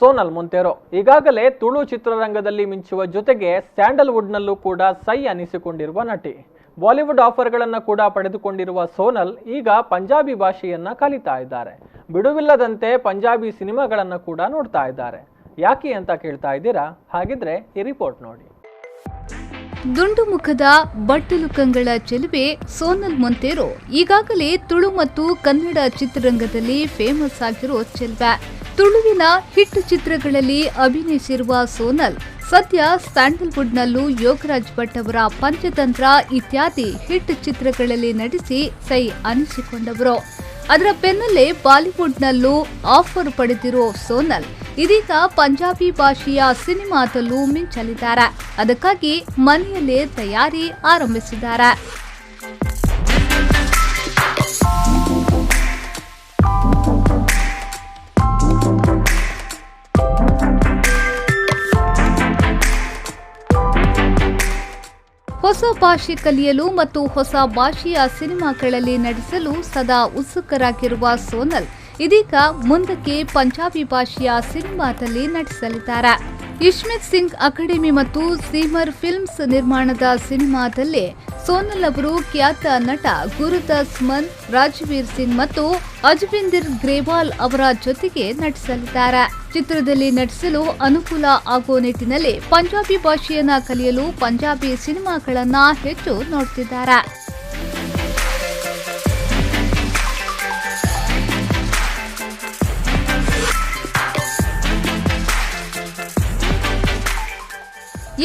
ಸೋನಲ್ ಮೊಂತೇರೋ ಈಗಾಗಲೇ ತುಳು ಚಿತ್ರರಂಗದಲ್ಲಿ ಮಿಂಚುವ ಜೊತೆಗೆ ಸ್ಯಾಂಡಲ್ವುಡ್ನಲ್ಲೂ ಕೂಡ ಸೈ ಅನಿಸಿಕೊಂಡಿರುವ ನಟಿ. ಬಾಲಿವುಡ್ ಆಫರ್ಗಳನ್ನು ಕೂಡ ಪಡೆದುಕೊಂಡಿರುವ ಸೋನಲ್ ಈಗ ಪಂಜಾಬಿ ಭಾಷೆಯನ್ನ ಕಲಿತಾ ಇದ್ದಾರೆ. ಬಿಡುವಿಲ್ಲದಂತೆ ಪಂಜಾಬಿ ಸಿನಿಮಾಗಳನ್ನು ಕೂಡ ನೋಡ್ತಾ ಇದ್ದಾರೆ. ಯಾಕೆ ಅಂತ ಕೇಳ್ತಾ ಇದ್ದೀರಾ? ಹಾಗಿದ್ರೆ ಈ ರಿಪೋರ್ಟ್ ನೋಡಿ. ದುಂಡು ಮುಖದ ಬಟ್ಟಲು ಕಂಗಳ ಚೆಲುವೆ ಸೋನಲ್ ಮೊಂತೇರೋ ಈಗಾಗಲೇ ತುಳು ಮತ್ತು ಕನ್ನಡ ಚಿತ್ರರಂಗದಲ್ಲಿ ಫೇಮಸ್ ಆಗಿರೋ ಚೆಲುವೆ. ತುಳುವಿನ ಹಿಟ್ ಚಿತ್ರಗಳಲ್ಲಿ ಅಭಿನಯಿಸಿರುವ ಸೋನಲ್ ಸದ್ಯ ಸ್ಯಾಂಡಲ್ವುಡ್ನಲ್ಲೂ ಯೋಗರಾಜ್ ಭಟ್ ಅವರ ಪಂಚತಂತ್ರ ಇತ್ಯಾದಿ ಹಿಟ್ ಚಿತ್ರಗಳಲ್ಲಿ ನಟಿಸಿ ಸೈ ಅನಿಸಿಕೊಂಡವರು. ಅದರ ಬೆನ್ನಲ್ಲೇ ಬಾಲಿವುಡ್ನಲ್ಲೂ ಆಫರ್ ಪಡೆದಿರೋ ಸೋನಲ್ ಇದೀಗ ಪಂಜಾಬಿ ಭಾಷೆಯ ಸಿನಿಮಾದಲ್ಲೂ ಮಿಂಚಲಿದ್ದಾರೆ. ಅದಕ್ಕಾಗಿ ಮನೆಯಲ್ಲೇ ತಯಾರಿ ಆರಂಭಿಸಿದ್ದಾರೆ. ಹೊಸ ಭಾಷೆ ಕಲಿಯಲು ಮತ್ತು ಹೊಸ ಭಾಷೆಯ ಸಿನಿಮಾಗಳಲ್ಲಿ ನಟಿಸಲು ಸದಾ ಉತ್ಸುಕರಾಗಿರುವ ಸೋನಲ್ ಇದೀಗ ಮುಂದಕ್ಕೆ ಪಂಜಾಬಿ ಭಾಷೆಯ ಸಿನಿಮಾದಲ್ಲಿ ನಟಿಸಲಿದ್ದಾರೆ. ಇಶ್ಮಿತ್ ಸಿಂಗ್ ಅಕಾಡೆಮಿ ಮತ್ತು ಸೀಮರ್ ಫಿಲ್ಮ್ಸ್ ನಿರ್ಮಾಣದ ಸಿನಿಮಾದಲ್ಲಿ ಸೋನಲ್ ಅವರು ಖ್ಯಾತ ನಟ ಗುರುದಾಸ್ ಮನ್, ರಾಜ್ವೀರ್ ಸಿಂಗ್ ಮತ್ತು ಅಜ್ವಿಂದರ್ ಗ್ರೇವಾಲ್ ಅವರ ಜೊತೆಗೆ ನಟಿಸಲಿದ್ದಾರೆ. ಚಿತ್ರದಲ್ಲಿ ನಟಿಸಲು ಅನುಕೂಲ ಆಗೋ ನಿಟ್ಟಿನಲ್ಲಿ ಪಂಜಾಬಿ ಭಾಷೆಯನ್ನ ಕಲಿಯಲು ಪಂಜಾಬಿ ಸಿನಿಮಾಗಳನ್ನ ಹೆಚ್ಚು ನೋಡ್ತಿದ್ದಾರೆ.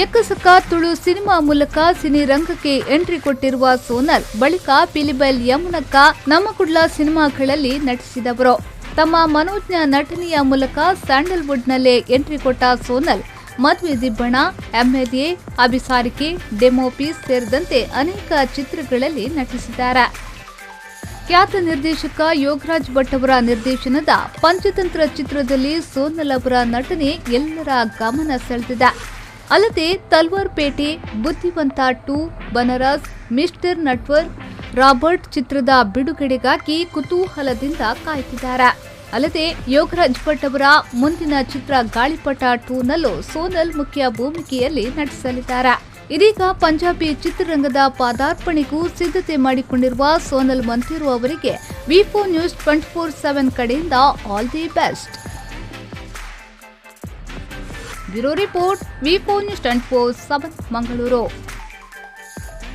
ಎಕ್ಕಸಕ್ಕ ತುಳು ಸಿನಿಮಾ ಮೂಲಕ ಸಿನಿರಂಗಕ್ಕೆ ಎಂಟ್ರಿ ಕೊಟ್ಟಿರುವ ಸೋನಲ್ ಬಳಿಕ ಪಿಲಿಬೈಲ್ ಯಮುನಕ್ಕ, ನಮ್ಮ ಕುಡ್ಲ ಸಿನಿಮಾಗಳಲ್ಲಿ ನಟಿಸಿದವರು. ತಮ್ಮ ಮನೋಜ್ಞ ನಟನೆಯ ಮೂಲಕ ಸ್ಯಾಂಡಲ್ವುಡ್ನಲ್ಲೇ ಎಂಟ್ರಿ ಕೊಟ್ಟ ಸೋನಲ್ ಮದ್ವೆ ದಿಬ್ಬಣ, ಎಂಎಲ್ಎ, ಅಭಿಸಾರಿಕೆ, ಡೆಮೋ ಪೀಸ್ ಸೇರಿದಂತೆ ಅನೇಕ ಚಿತ್ರಗಳಲ್ಲಿ ನಟಿಸಿದ್ದಾರೆ. ಖ್ಯಾತ ನಿರ್ದೇಶಕ ಯೋಗರಾಜ್ ಭಟ್ ಅವರ ನಿರ್ದೇಶನದ ಪಂಚತಂತ್ರ ಚಿತ್ರದಲ್ಲಿ ಸೋನಲ್ ಅವರ ನಟನೆ ಎಲ್ಲರ ಗಮನ ಸೆಳೆದಿದೆ. ಅಲ್ಲದೆ ತಲ್ವಾರ್ ಪೇಟೆ, ಬುದ್ಧಿವಂತ 2, ಬನರಸ್, ಮಿಸ್ಟರ್ ನಟ್ವರ್, ರಾಬರ್ಟ್ ಚಿತ್ರದ ಬಿಡುಗಡೆಗಾಗಿ ಕುತೂಹಲದಿಂದ ಕಾಯ್ತಿದ್ದಾರೆ. ಅಲ್ಲದೆ ಯೋಗರಾಜ್ ಭಟ್ ಅವರ ಮುಂದಿನ ಚಿತ್ರ ಗಾಳಿಪಟ 2ನಲ್ಲೂ ಸೋನಲ್ ಮುಖ್ಯ ಭೂಮಿಕೆಯಲ್ಲಿ ನಟಿಸಲಿದ್ದಾರೆ. ಇದೀಗ ಪಂಜಾಬಿ ಚಿತ್ರರಂಗದ ಪಾದಾರ್ಪಣೆಗೂ ಸಿದ್ಧತೆ ಮಾಡಿಕೊಂಡಿರುವ ಸೋನಲ್ ಮಂತೇರೋ ಅವರಿಗೆ ವಿ4 ನ್ಯೂಸ್ 24/7 ಕಡೆಯಿಂದ all the best. Bureau report ವಿ4 ನ್ಯೂಸ್ 24/7 ಮಂಗಳೂರು.